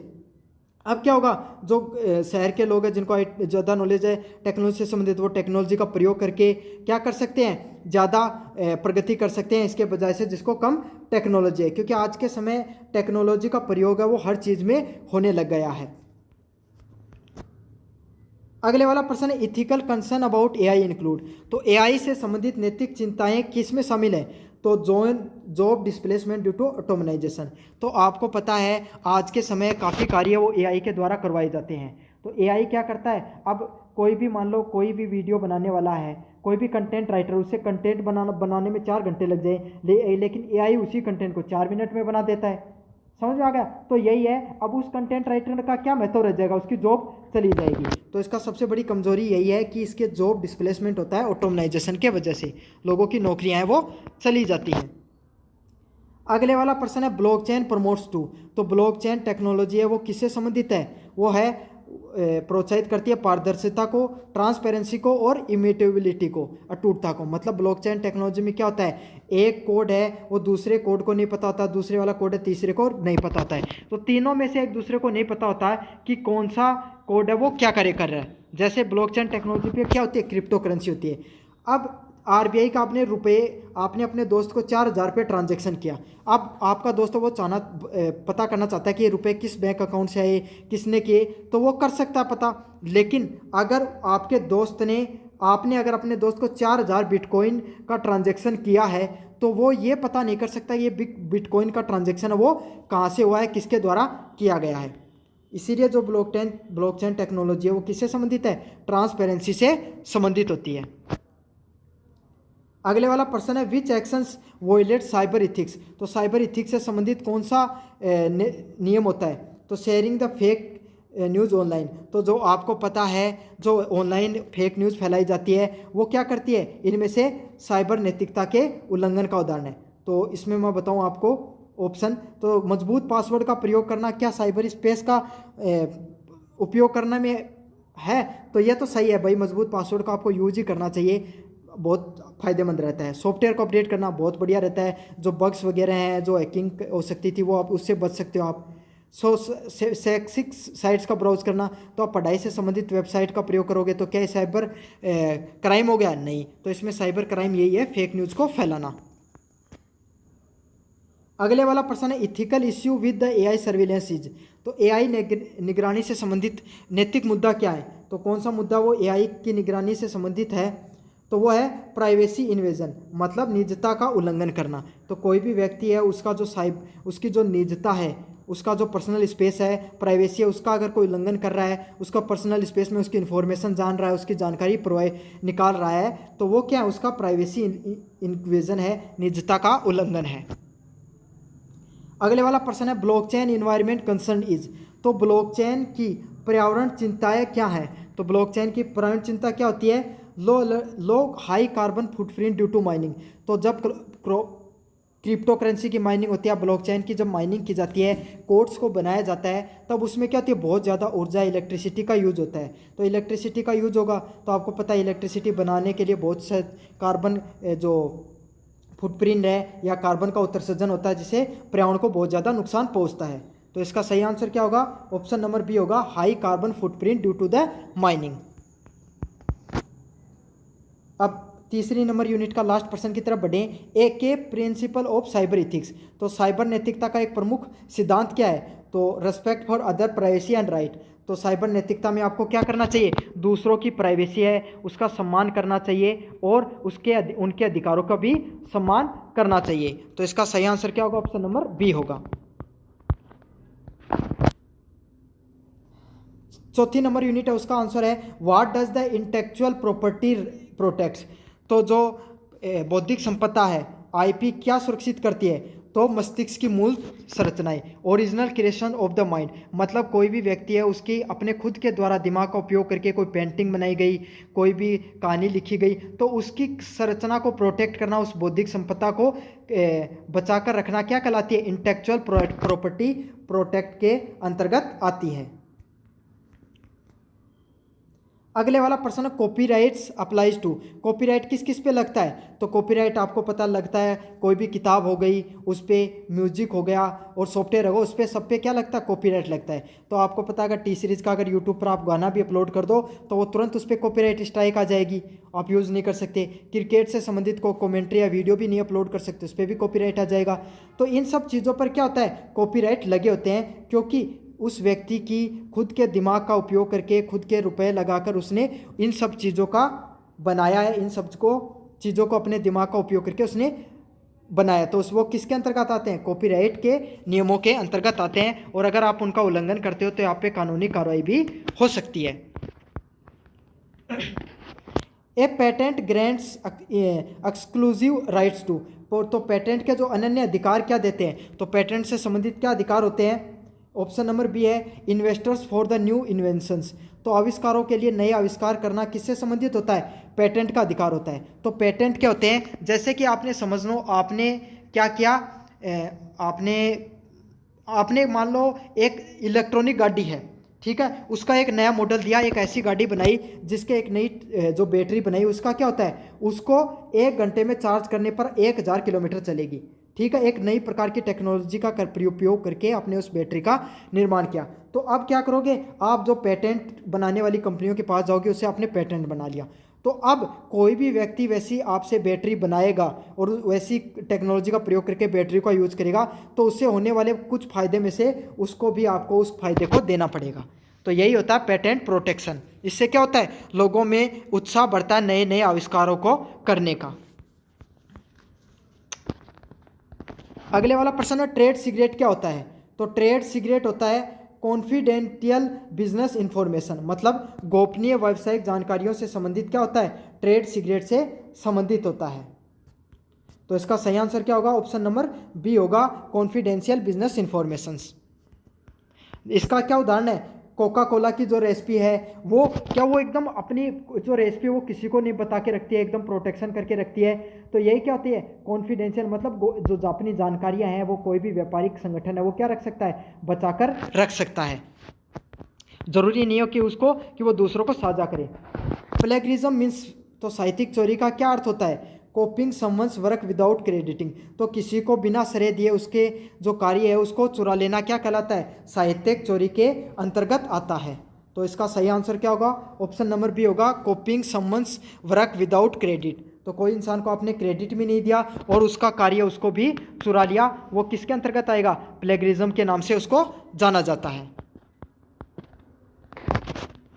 [SPEAKER 1] अब क्या होगा, जो शहर के लोग हैं जिनको ज़्यादा नॉलेज है टेक्नोलॉजी से संबंधित, वो टेक्नोलॉजी का प्रयोग करके क्या कर सकते हैं, ज़्यादा प्रगति कर सकते हैं, इसके बजाय से जिसको कम टेक्नोलॉजी है। क्योंकि आज के समय टेक्नोलॉजी का प्रयोग है वो हर चीज़ में होने लग गया है। अगले वाला प्रश्न है ethical concern about AI include. तो एआई से संबंधित नैतिक चिंताएं किस में शामिल है, तो जॉब डिस्प्लेसमेंट ड्यू टू ऑटोमेनाइजेशन। तो आपको पता है आज के समय काफ़ी कार्य वो एआई के द्वारा करवाए जाते हैं। तो एआई क्या करता है, अब कोई भी मान लो कोई भी वीडियो बनाने वाला है, कोई भी कंटेंट राइटर, उससे कंटेंट बनाने में 4 घंटे लग जाए, लेकिन एआई उसी कंटेंट को 4 मिनट में बना देता है। समझ में आ गया। तो यही है, अब उस कंटेंट राइटर का क्या महत्व रह जाएगा, उसकी जॉब चली जाएगी। तो इसका सबसे बड़ी कमजोरी यही है कि इसके जॉब डिस्प्लेसमेंट होता है ऑटोमेनाइजेशन के वजह से, लोगों की नौकरियां हैं वो चली जाती हैं। अगले वाला प्रश्न है ब्लॉकचेन प्रमोट्स टू। तो ब्लॉकचेन टेक्नोलॉजी है वो किससे संबंधित है, वो है प्रोत्साहित करती है पारदर्शिता को, ट्रांसपेरेंसी को और इम्यूटेबिलिटी को, अटूटता को। मतलब ब्लॉकचेन टेक्नोलॉजी में क्या होता है, एक कोड है वो दूसरे कोड को नहीं पता होता, दूसरे वाला कोड है तीसरे को नहीं पता होता है, तो तीनों में से एक दूसरे को नहीं पता होता है कि कौन सा कोड है वो क्या कार्य कर रहा है। जैसे ब्लॉकचेन टेक्नोलॉजी पे क्या होती है, क्रिप्टो करेंसी होती है। अब आरबीआई का आपने अपने दोस्त को 4,000 रुपये ट्रांजेक्शन किया। अब आपका दोस्त वो पता करना चाहता है कि ये रुपये किस बैंक अकाउंट से आए, किसने किए, तो वो कर सकता है पता। लेकिन अगर आपने अगर अपने दोस्त को 4,000 बिटकॉइन का ट्रांजेक्शन किया है, तो वो ये पता नहीं कर सकता ये बिटकॉइन का ट्रांजेक्शन है वो कहाँ से हुआ है, किसके द्वारा किया गया है। इसीलिए जो ब्लॉकचेन टेक्नोलॉजी है वो किससे संबंधित है, ट्रांसपेरेंसी से संबंधित होती है। अगले वाला प्रश्न है विच एक्शंस वोलेट साइबर इथिक्स। तो साइबर इथिक्स से संबंधित कौन सा नियम होता है, तो sharing the fake news online. तो जो आपको पता है जो ऑनलाइन फेक न्यूज़ फैलाई जाती है वो क्या करती है, इनमें से साइबर नैतिकता के उल्लंघन का उदाहरण है। तो इसमें मैं बताऊं आपको ऑप्शन, तो मजबूत पासवर्ड का प्रयोग करना क्या साइबर स्पेस का उपयोग करने में है, तो यह तो सही है भाई, मजबूत पासवर्ड का आपको यूज ही करना चाहिए, बहुत फायदेमंद रहता है। सॉफ्टवेयर को अपडेट करना बहुत बढ़िया रहता है, जो बग्स वगैरह हैं, जो हैकिंग हो सकती थी वो आप उससे बच सकते हो आप। शैक्षिक साइट्स का ब्राउज करना, तो आप पढ़ाई से संबंधित वेबसाइट का प्रयोग करोगे तो क्या साइबर क्राइम हो गया? नहीं। तो इसमें साइबर क्राइम यही है, फेक न्यूज़ को फैलाना। अगले वाला प्रश्न है ethical issue with the AI surveillance is. तो एआई निगरानी से संबंधित नैतिक मुद्दा क्या है? तो कौन सा मुद्दा वो एआई की निगरानी से संबंधित है? तो वो है प्राइवेसी इन्वेजन, मतलब निजता का उल्लंघन करना। तो कोई भी व्यक्ति है उसका जो उसकी जो निजता है, उसका जो पर्सनल स्पेस है, प्राइवेसी है, उसका अगर कोई उल्लंघन कर रहा है, उसका पर्सनल स्पेस में उसकी इन्फॉर्मेशन जान रहा है, उसकी जानकारी निकाल रहा है, तो वो क्या है? उसका प्राइवेसी इन्वेजन है, निजता का उल्लंघन है। अगले वाला प्रश्न है ब्लॉकचेन इन्वायरमेंट कंसर्न इज। तो ब्लॉकचेन की पर्यावरण चिंताएं क्या है? तो ब्लॉकचेन की पर्यावरण चिंता क्या होती है? Low high carbon footprint due to mining. तो जब क्रिप्टो करेंसी की माइनिंग होती है, ब्लॉकचेन की जब माइनिंग की जाती है, कोड्स को बनाया जाता है, तब उसमें क्या होती है? बहुत ज़्यादा ऊर्जा, इलेक्ट्रिसिटी का यूज होता है। तो इलेक्ट्रिसिटी का यूज होगा तो आपको पता है इलेक्ट्रिसिटी बनाने के लिए बहुत से कार्बन जो फुटप्रिंट है या कार्बन का उत्सर्जन होता है, जिससे पर्यावरण को बहुत ज़्यादा नुकसान पहुंचता है। तो इसका सही आंसर क्या होगा? ऑप्शन नंबर बी होगा, high carbon footprint due to the mining. अब तीसरी नंबर यूनिट का लास्ट प्रश्न की तरफ बढ़े। ए के प्रिंसिपल ऑफ साइबर इथिक्स। तो साइबर नैतिकता का एक प्रमुख सिद्धांत क्या है? तो respect for other privacy and right. तो साइबर नैतिकता में आपको क्या करना चाहिए? दूसरों की प्राइवेसी है उसका सम्मान करना चाहिए और उनके अधिकारों का भी सम्मान करना चाहिए। तो इसका सही आंसर क्या होगा? ऑप्शन नंबर बी होगा। चौथी नंबर यूनिट है, उसका आंसर है what does the intellectual property protects. तो जो बौद्धिक संपदा है, आईपी क्या सुरक्षित करती है? तो मस्तिष्क की मूल संरचनाएं, original creation of the mind. मतलब कोई भी व्यक्ति है उसकी अपने खुद के द्वारा दिमाग का उपयोग करके कोई पेंटिंग बनाई गई, कोई भी कहानी लिखी गई, तो उसकी संरचना को प्रोटेक्ट करना, उस बौद्धिक संपदा को बचाकर रखना क्या कहलाती है? इंटेलेक्चुअल प्रॉपर्टी प्रोटेक्ट के अंतर्गत आती है। अगले वाला प्रश्न कॉपीराइट्स अप्लाइज टू। कॉपीराइट किस किस पे लगता है? तो कॉपीराइट आपको पता लगता है कोई भी किताब हो गई, उस पर म्यूजिक हो गया और सॉफ्टवेयर होगा, उस पर सब पे क्या लगता है? कॉपीराइट लगता है। तो आपको पता है अगर टी सीरीज़ का अगर यूट्यूब पर आप गाना भी अपलोड कर दो तो वो तुरंत उस पर कॉपीराइट स्ट्राइक आ जाएगी, आप यूज़ नहीं कर सकते। क्रिकेट से संबंधित को कॉमेंट्री या वीडियो भी नहीं अपलोड कर सकते, उस पर भी कॉपीराइट आ जाएगा। तो इन सब चीज़ों पर क्या होता है? कॉपीराइट लगे होते हैं, क्योंकि उस व्यक्ति की खुद के दिमाग का उपयोग करके, खुद के रुपए लगाकर उसने इन सब चीज़ों का बनाया है, इन सब चीज़ों को अपने दिमाग का उपयोग करके उसने बनाया। तो वो किसके अंतर्गत आते हैं? कॉपीराइट के नियमों के अंतर्गत आते हैं, और अगर आप उनका उल्लंघन करते हो तो आप पे कानूनी कार्रवाई भी हो सकती है। A patent grants exclusive rights to. तो पेटेंट के जो अनन्य अधिकार क्या देते हैं? तो पेटेंट से संबंधित क्या अधिकार होते हैं? ऑप्शन नंबर बी है investors for the new inventions. तो आविष्कारों के लिए नए आविष्कार करना किससे संबंधित होता है? पेटेंट का अधिकार होता है। तो पेटेंट क्या होते हैं? जैसे कि आपने समझ लो, आपने क्या किया, आपने मान लो एक इलेक्ट्रॉनिक गाड़ी है, ठीक है, उसका एक नया मॉडल दिया, एक ऐसी गाड़ी बनाई जिसके एक नई जो बैटरी बनाई, उसका क्या होता है? उसको 1 घंटे में चार्ज करने पर 1000 किलोमीटर चलेगी, ठीक है। एक नई प्रकार की टेक्नोलॉजी का उपयोग करके आपने उस बैटरी का निर्माण किया। तो अब क्या करोगे? आप जो पेटेंट बनाने वाली कंपनियों के पास जाओगे, उससे आपने पेटेंट बना लिया। तो अब कोई भी व्यक्ति वैसी आपसे बैटरी बनाएगा और वैसी टेक्नोलॉजी का प्रयोग करके बैटरी का यूज़ करेगा, तो उससे होने वाले कुछ फ़ायदे में से उसको भी आपको उस फायदे को देना पड़ेगा। तो यही होता है पेटेंट प्रोटेक्शन। इससे क्या होता है? लोगों में उत्साह बढ़ता है नए नए आविष्कारों को करने का। अगले वाला प्रश्न है ट्रेड सीक्रेट क्या होता है? तो ट्रेड सीक्रेट होता है कॉन्फिडेंशियल बिजनेस इंफॉर्मेशन, मतलब गोपनीय व्यावसायिक जानकारियों से संबंधित क्या होता है? ट्रेड सीक्रेट से संबंधित होता है। तो इसका सही आंसर क्या होगा? ऑप्शन नंबर बी होगा, कॉन्फिडेंशियल बिजनेस इंफॉर्मेशंस। इसका क्या उदाहरण है? कोका कोला की जो रेसिपी है वो क्या, वो एकदम अपनी जो रेसिपी वो किसी को नहीं बता के रखती है, एकदम प्रोटेक्शन करके रखती है। तो यही क्या होती है? कॉन्फिडेंशियल, मतलब जो अपनी जानकारियां हैं वो कोई भी व्यापारिक संगठन है वो क्या रख सकता है? बचाकर रख सकता है। जरूरी नहीं हो कि वो दूसरों को साझा करे। प्लेगरिज्म मीन्स, तो साहित्यिक चोरी का क्या अर्थ होता है? कॉपिंग समवंस वर्क विदाउट क्रेडिटिंग, तो किसी को बिना श्रेय दिए उसके जो कार्य है उसको चुरा लेना क्या कहलाता है, साहित्यिक चोरी के अंतर्गत आता है। तो इसका सही आंसर क्या होगा, ऑप्शन नंबर बी होगा, कॉपिंग समवंस वर्क विदाउट क्रेडिट। तो कोई इंसान को आपने क्रेडिट भी नहीं दिया और उसका कार्य उसको भी चुरा लिया, वो किसके अंतर्गत आएगा, प्लेगरिज्म के नाम से उसको जाना जाता है।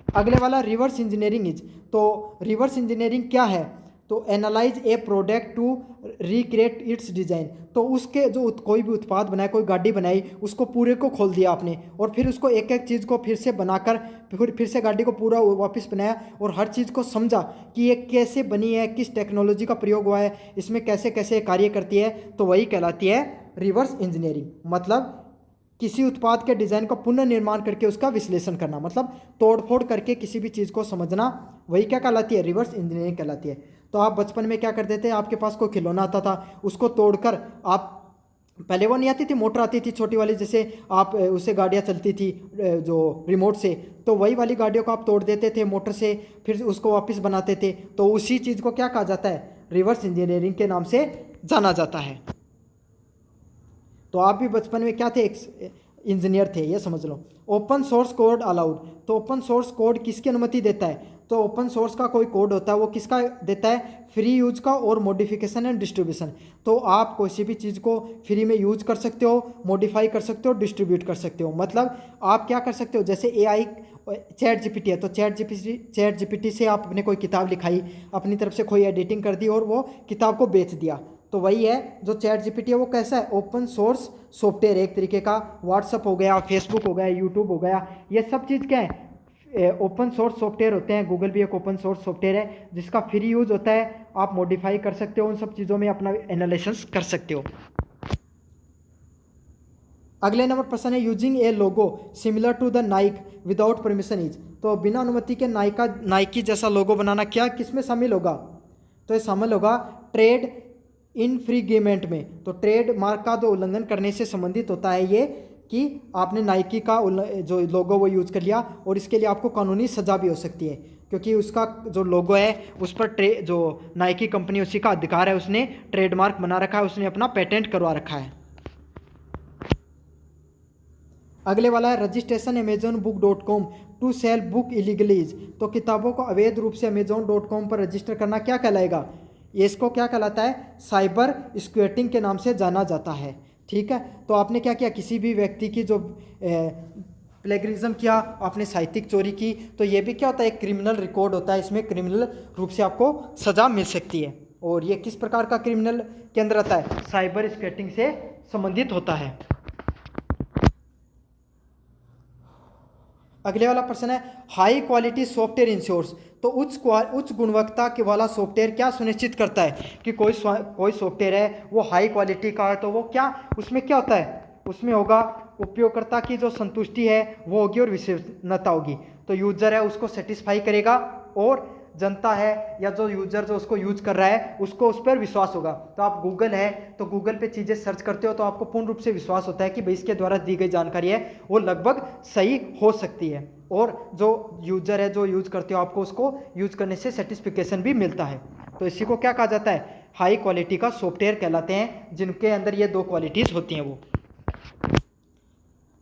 [SPEAKER 1] अगले वाला रिवर्स इंजीनियरिंग इज, तो रिवर्स इंजीनियरिंग क्या है, तो analyse a product to recreate its design, तो उसके जो कोई भी उत्पाद बनाए, कोई गाड़ी बनाई, उसको पूरे को खोल दिया आपने और फिर उसको एक एक चीज़ को फिर से बनाकर फिर से गाड़ी को पूरा वापस बनाया और हर चीज़ को समझा कि ये कैसे बनी है, किस टेक्नोलॉजी का प्रयोग हुआ है, इसमें कैसे कैसे कार्य करती है, तो वही कहलाती है रिवर्स इंजीनियरिंग। मतलब किसी उत्पाद के डिज़ाइन का पुनर्निर्माण करके उसका विश्लेषण करना, मतलब तोड़फोड़ करके किसी भी चीज़ को समझना, वही क्या कहलाती है, रिवर्स इंजीनियरिंग कहलाती है। तो आप बचपन में क्या करते थे, आपके पास कोई खिलौना आता था, उसको तोड़कर आप, पहले वो नहीं आती थी, मोटर आती थी छोटी वाली, जैसे आप उससे गाड़ियाँ चलती थी जो रिमोट से, तो वही वाली गाड़ियों को आप तोड़ देते थे मोटर से, फिर उसको वापस बनाते थे, तो उसी चीज़ को क्या कहा जाता है, रिवर्स इंजीनियरिंग के नाम से जाना जाता है। तो आप भी बचपन में क्या थे, एक इंजीनियर थे, ये समझ लो। ओपन सोर्स कोड अलाउड, तो ओपन सोर्स कोड किसकी अनुमति देता है, तो ओपन सोर्स का कोई कोड होता है वो किसका देता है, फ्री यूज का और मॉडिफिकेशन एंड डिस्ट्रीब्यूशन। तो आप कोई भी चीज़ को फ्री में यूज कर सकते हो, मॉडिफाई कर सकते हो, डिस्ट्रीब्यूट कर सकते हो। मतलब आप क्या कर सकते हो, जैसे AI चैट जीपीटी है, तो चैट जीपीटी से आपने कोई किताब लिखाई, अपनी तरफ से कोई एडिटिंग कर दी और वो किताब को बेच दिया, तो वही है जो चैट जीपीटी है, वो कैसा है, ओपन सोर्स सॉफ्टवेयर, एक तरीके का। व्हाट्सअप हो गया, फेसबुक हो गया, यूट्यूब हो गया, ये सब चीज़ क्या है, ओपन सोर्स सॉफ्टवेयर होते हैं। गूगल भी एक ओपन सोर्स सॉफ्टवेयर है जिसका फ्री यूज होता है, आप मॉडिफाई कर सकते हो, उन सब चीज़ों में अपना एनालिसिस कर सकते हो। अगले नंबर प्रश्न है, using a logo similar to the Nike without permission is, तो बिना अनुमति के नाइकी जैसा लोगो बनाना क्या किस में शामिल होगा, तो ये शामिल होगा ट्रेड इनफ्रिंजमेंट में। तो ट्रेड मार्क का जो उल्लंघन करने से संबंधित होता है ये, कि आपने नाइकी का जो लोगो वो यूज़ कर लिया और इसके लिए आपको कानूनी सज़ा भी हो सकती है, क्योंकि उसका जो लोगो है उस पर जो नाइकी कंपनी उसी का अधिकार है, उसने ट्रेडमार्क बना रखा है, उसने अपना पेटेंट करवा रखा है। अगले वाला है, registration amazonbook.com to sell book illegally, तो किताबों को अवैध रूप से amazon.com पर रजिस्टर करना क्या कहलाएगा, ये इसको क्या कहलाता है, साइबर स्क्वैटिंग के नाम से जाना जाता है। ठीक है, तो आपने क्या किया, किसी भी व्यक्ति की जो प्लेगरिज्म किया, आपने साहित्यिक चोरी की, तो ये भी क्या होता है, एक क्रिमिनल रिकॉर्ड होता है, इसमें क्रिमिनल रूप से आपको सज़ा मिल सकती है। और ये किस प्रकार का क्रिमिनल के अंदर आता है, साइबर स्क्वैटिंग से संबंधित होता है। अगले वाला प्रश्न है, हाई क्वालिटी सॉफ्टवेयर इंश्योर्स, तो उच्च गुणवत्ता के वाला सॉफ्टवेयर क्या सुनिश्चित करता है कि कोई सॉफ्टवेयर है वो हाई क्वालिटी का है, तो वो क्या, उसमें क्या होता है, उसमें होगा उपयोगकर्ता की जो संतुष्टि है वो होगी और विश्वसनीयता होगी। तो यूजर है उसको सेटिस्फाई करेगा और जनता है या जो यूजर जो उसको यूज कर रहा है उसको उस पर विश्वास होगा। तो आप गूगल है तो गूगल पे चीज़ें सर्च करते हो तो आपको पूर्ण रूप से विश्वास होता है कि भाई इसके द्वारा दी गई जानकारी है वो लगभग सही हो सकती है, और जो यूजर है जो यूज करते हो आपको उसको यूज करने से सेटिस्फिकेशन भी मिलता है। तो इसी को क्या कहा जाता है, हाई क्वालिटी का सॉफ्टवेयर कहलाते हैं, जिनके अंदर ये दो क्वालिटीज़ होती हैं वो।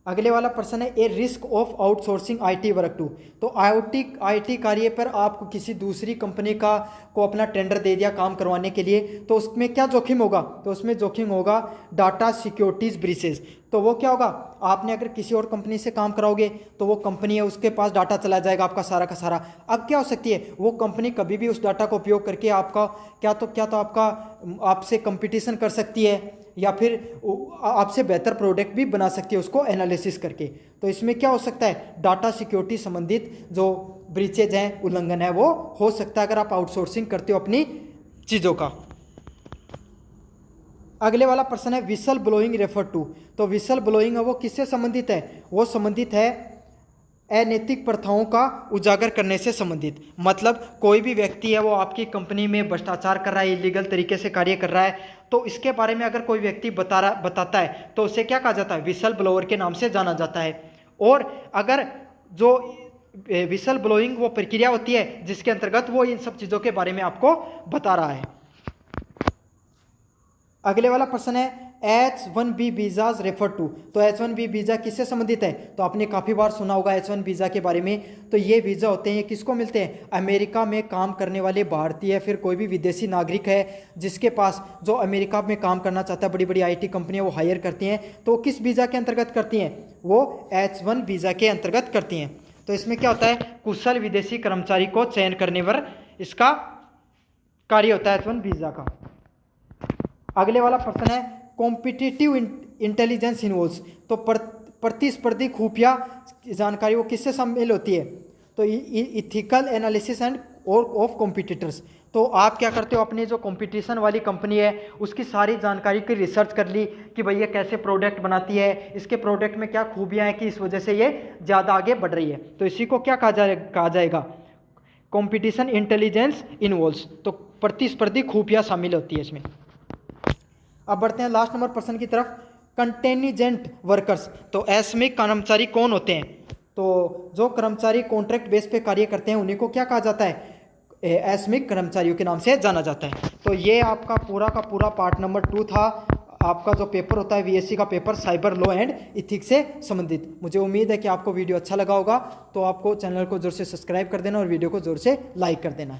[SPEAKER 1] अगले वाला प्रश्न है, a risk of outsourcing IT work to, तो आईटी कार्य पर आपको किसी दूसरी कंपनी को अपना टेंडर दे दिया काम करवाने के लिए, तो उसमें क्या जोखिम होगा, तो उसमें जोखिम होगा डाटा सिक्योरिटीज ब्रीचेज। तो वो क्या होगा, आपने अगर किसी और कंपनी से काम कराओगे तो वो कंपनी है उसके पास डाटा चला जाएगा आपका सारा का सारा। अब क्या हो सकती है, वो कंपनी कभी भी उस डाटा का उपयोग करके आपका क्या तो आपका आपसे कंपटीशन कर सकती है या फिर आपसे बेहतर प्रोडक्ट भी बना सकती है उसको एनालिसिस करके। तो इसमें क्या हो सकता है, डाटा सिक्योरिटी संबंधित जो ब्रीचेज हैं, उल्लंघन है, वो हो सकता है अगर आप आउटसोर्सिंग करते हो अपनी चीज़ों का। अगले वाला प्रश्न है, विसल ब्लोइंग रेफर टू, तो विसल ब्लोइंग है वो किससे संबंधित है, वो संबंधित है अनैतिक प्रथाओं का उजागर करने से संबंधित। मतलब कोई भी व्यक्ति है वो आपकी कंपनी में भ्रष्टाचार कर रहा है, इलीगल तरीके से कार्य कर रहा है, तो इसके बारे में अगर कोई व्यक्ति बताता है तो उसे क्या कहा जाता है, विसल ब्लोअर के नाम से जाना जाता है। और अगर जो विसल ब्लोइंग वो प्रक्रिया होती है जिसके अंतर्गत वो इन सब चीज़ों के बारे में आपको बता रहा है। अगले वाला प्रश्न है H1B वीज़ाज रेफर टू। तो H1B वीज़ा किससे संबंधित है? तो आपने काफ़ी बार सुना होगा H1 वीज़ा के बारे में। तो ये वीज़ा होते हैं, ये किसको मिलते हैं? अमेरिका में काम करने वाले भारतीय, फिर कोई भी विदेशी नागरिक है जिसके पास, जो अमेरिका में काम करना चाहता है, बड़ी बड़ी IT कंपनियाँ वो हायर करती हैं, तो किस वीज़ा के अंतर्गत करती हैं? वो H1 वीज़ा के अंतर्गत करती हैं। तो इसमें क्या होता है? कुशल विदेशी कर्मचारी को चयन करने पर इसका कार्य होता है H1 वीज़ा का। अगले वाला प्रश्न है कॉम्पिटिटिव इंटेलिजेंस इन्वॉल्व्स। तो प्रतिस्पर्धी खुफिया जानकारी वो किससे शामिल होती है? तो इथिकल एनालिसिस एंड और ऑफ कॉम्पिटिटर्स। तो आप क्या करते हो, अपनी जो कंपटीशन वाली कंपनी है उसकी सारी जानकारी की रिसर्च कर ली कि भाई ये कैसे प्रोडक्ट बनाती है, इसके प्रोडक्ट में क्या खूबियाँ हैं कि इस वजह से ये ज़्यादा आगे बढ़ रही है। तो इसी को क्या कहा जाएगा? Competition intelligence involves. तो प्रतिस्पर्धी खुफिया शामिल होती है इसमें। अब बढ़ते हैं लास्ट नंबर प्रश्न की तरफ, कंटेनिजेंट वर्कर्स। तो अश्रमिक कर्मचारी कौन होते हैं? तो जो कर्मचारी कॉन्ट्रैक्ट बेस पे कार्य करते हैं उन्हीं को क्या कहा जाता है? अश्रमिक कर्मचारियों के नाम से जाना जाता है। तो ये आपका पूरा का पूरा पार्ट नंबर 2 था। आपका जो पेपर होता है VSC का paper cyber law and ethics से संबंधित। मुझे उम्मीद है कि आपको वीडियो अच्छा लगा होगा। तो आपको चैनल को जोर से सब्सक्राइब कर देना और वीडियो को जोर से लाइक कर देना।